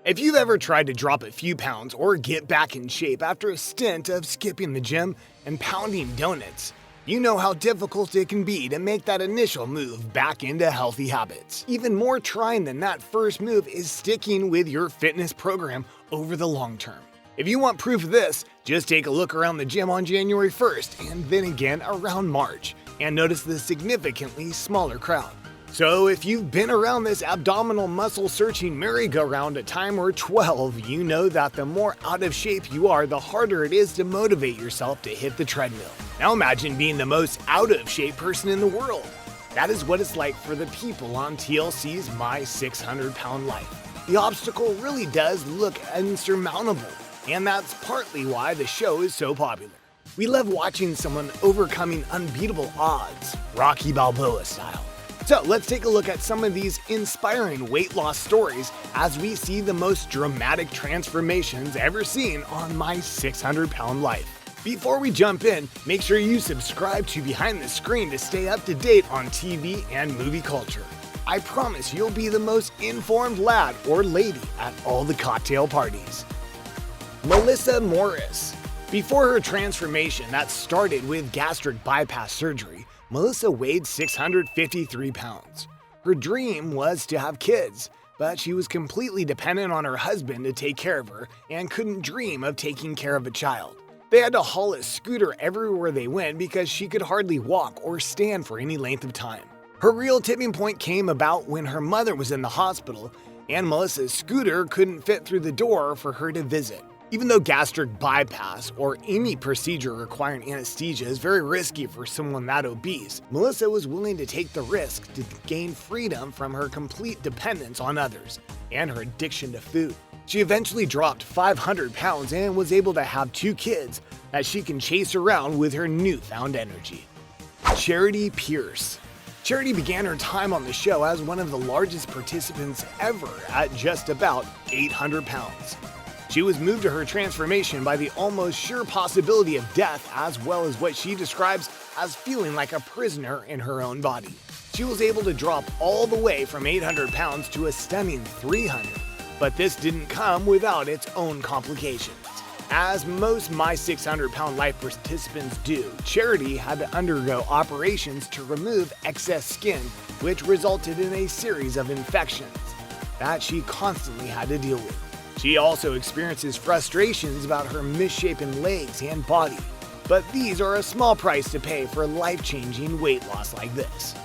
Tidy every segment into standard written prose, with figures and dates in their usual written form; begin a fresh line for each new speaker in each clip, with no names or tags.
If you've ever tried to drop a few pounds or get back in shape after a stint of skipping the gym and pounding donuts, you know how difficult it can be to make that initial move back into healthy habits. Even more trying than that first move is sticking with your fitness program over the long term. If you want proof of this, just take a look around the gym on January 1st and then again around March and notice the significantly smaller crowd. So if you've been around this abdominal muscle searching merry-go-round a time or 12, you know that the more out of shape you are, the harder it is to motivate yourself to hit the treadmill. Now imagine being the most out of shape person in the world. That is what it's like for the people on TLC's My 600 Pound Life. The obstacle really does look insurmountable, and that's partly why the show is so popular. We love watching someone overcoming unbeatable odds, Rocky Balboa style. So let's take a look at some of these inspiring weight loss stories as we see the most dramatic transformations ever seen on My 600 Pound Life. Before we jump in, make sure you subscribe to Behind the Screen to stay up to date on TV and movie culture. I promise you'll be the most informed lad or lady at all the cocktail parties. Melissa Morris. Before her transformation that started with gastric bypass surgery, Melissa weighed 653 pounds. Her dream was to have kids, but she was completely dependent on her husband to take care of her and couldn't dream of taking care of a child. They had to haul a scooter everywhere they went because she could hardly walk or stand for any length of time. Her real tipping point came about when her mother was in the hospital and Melissa's scooter couldn't fit through the door for her to visit. Even though gastric bypass or any procedure requiring anesthesia is very risky for someone that obese, Melissa was willing to take the risk to gain freedom from her complete dependence on others and her addiction to food. She eventually dropped 500 pounds and was able to have 2 kids that she can chase around with her newfound energy. Charity Pierce. Charity began her time on the show as one of the largest participants ever at just about 800 pounds. She was moved to her transformation by the almost sure possibility of death, as well as what she describes as feeling like a prisoner in her own body. She was able to drop all the way from 800 pounds to a stunning 300, but this didn't come without its own complications. As most My 600 Pound Life participants do, Charity had to undergo operations to remove excess skin, which resulted in a series of infections that she constantly had to deal with. She also experiences frustrations about her misshapen legs and body, but these are a small price to pay for life-changing weight loss like this.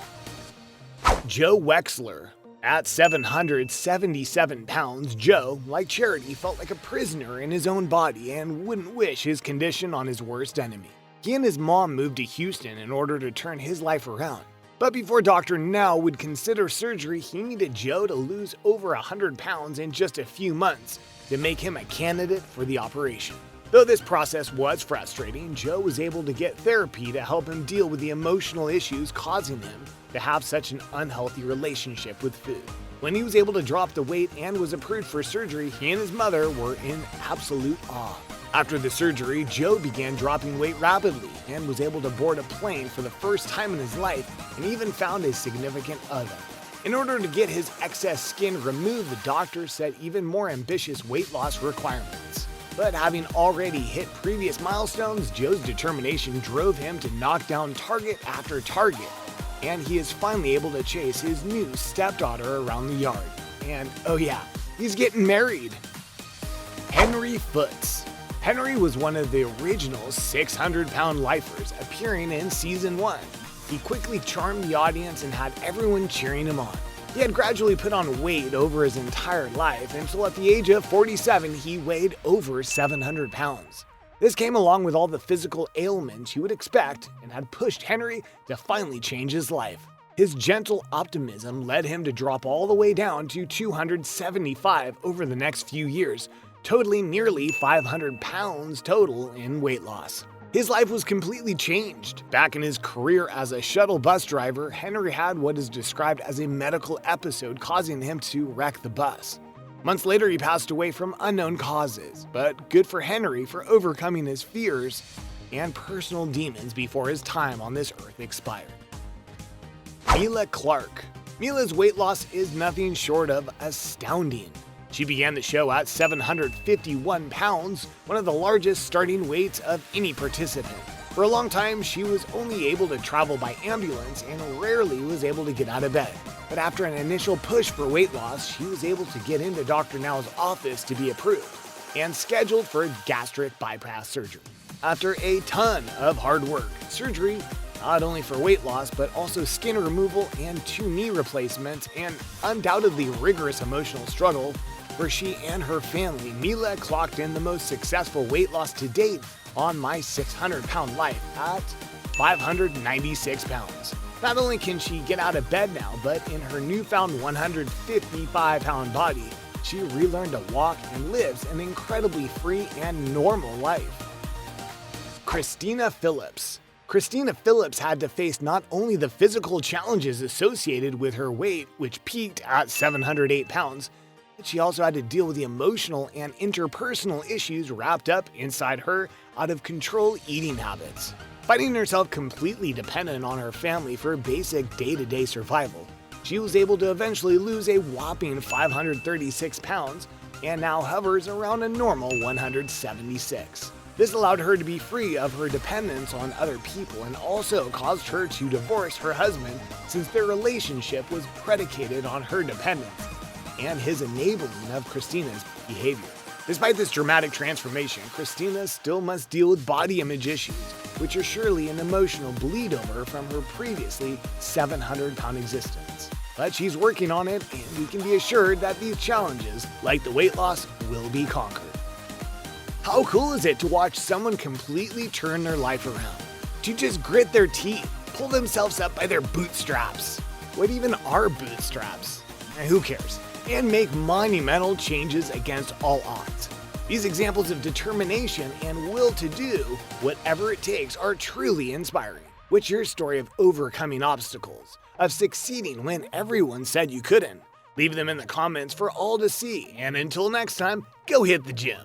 Joe Wexler. At 777 pounds, Joe, like Charity, felt like a prisoner in his own body and wouldn't wish his condition on his worst enemy. He and his mom moved to Houston in order to turn his life around. But before Dr. Now would consider surgery, he needed Joe to lose over 100 pounds in just a few months to make him a candidate for the operation. Though this process was frustrating, Joe was able to get therapy to help him deal with the emotional issues causing him to have such an unhealthy relationship with food. When he was able to drop the weight and was approved for surgery, he and his mother were in absolute awe. After the surgery, Joe began dropping weight rapidly and was able to board a plane for the first time in his life and even found a significant other. In order to get his excess skin removed, the doctor set even more ambitious weight loss requirements. But having already hit previous milestones, Joe's determination drove him to knock down target after target, and he is finally able to chase his new stepdaughter around the yard. And oh yeah, he's getting married. Henry Foots. Henry was one of the original 600-pound lifers appearing in season 1. He quickly charmed the audience and had everyone cheering him on. He had gradually put on weight over his entire life until at the age of 47 he weighed over 700 pounds. This came along with all the physical ailments you would expect and had pushed Henry to finally change his life. His gentle optimism led him to drop all the way down to 275 over the next few years, totaling nearly 500 pounds total in weight loss. His life was completely changed. Back in his career as a shuttle bus driver, Henry had what is described as a medical episode causing him to wreck the bus. Months later, he passed away from unknown causes, but good for Henry for overcoming his fears and personal demons before his time on this earth expired. Mila Clark. Mila's weight loss is nothing short of astounding. She began the show at 751 pounds, one of the largest starting weights of any participant. For a long time, she was only able to travel by ambulance and rarely was able to get out of bed. But after an initial push for weight loss, she was able to get into Dr. Now's office to be approved and scheduled for gastric bypass surgery. After a ton of hard work, surgery, not only for weight loss, but also skin removal and 2 knee replacements, and undoubtedly rigorous emotional struggle, where she and her family, Mila clocked in the most successful weight loss to date on My 600-Pound Life at 596 pounds. Not only can she get out of bed now, but in her newfound 155-pound body, she relearned to walk and lives an incredibly free and normal life. Christina Phillips. Christina Phillips had to face not only the physical challenges associated with her weight, which peaked at 708 pounds, but she also had to deal with the emotional and interpersonal issues wrapped up inside her out-of-control eating habits. Finding herself completely dependent on her family for basic day-to-day survival, she was able to eventually lose a whopping 536 pounds and now hovers around a normal 176. This allowed her to be free of her dependence on other people and also caused her to divorce her husband, since their relationship was predicated on her dependence and his enabling of Christina's behavior. Despite this dramatic transformation, Christina still must deal with body image issues, which are surely an emotional bleed over from her previously 700-pound existence. But she's working on it, and we can be assured that these challenges, like the weight loss, will be conquered. How cool is it to watch someone completely turn their life around? To just grit their teeth, pull themselves up by their bootstraps. What even are bootstraps? Who cares? And make monumental changes against all odds. These examples of determination and will to do whatever it takes are truly inspiring. What's your story of overcoming obstacles, of succeeding when everyone said you couldn't? Leave them in the comments for all to see, and until next time, go hit the gym.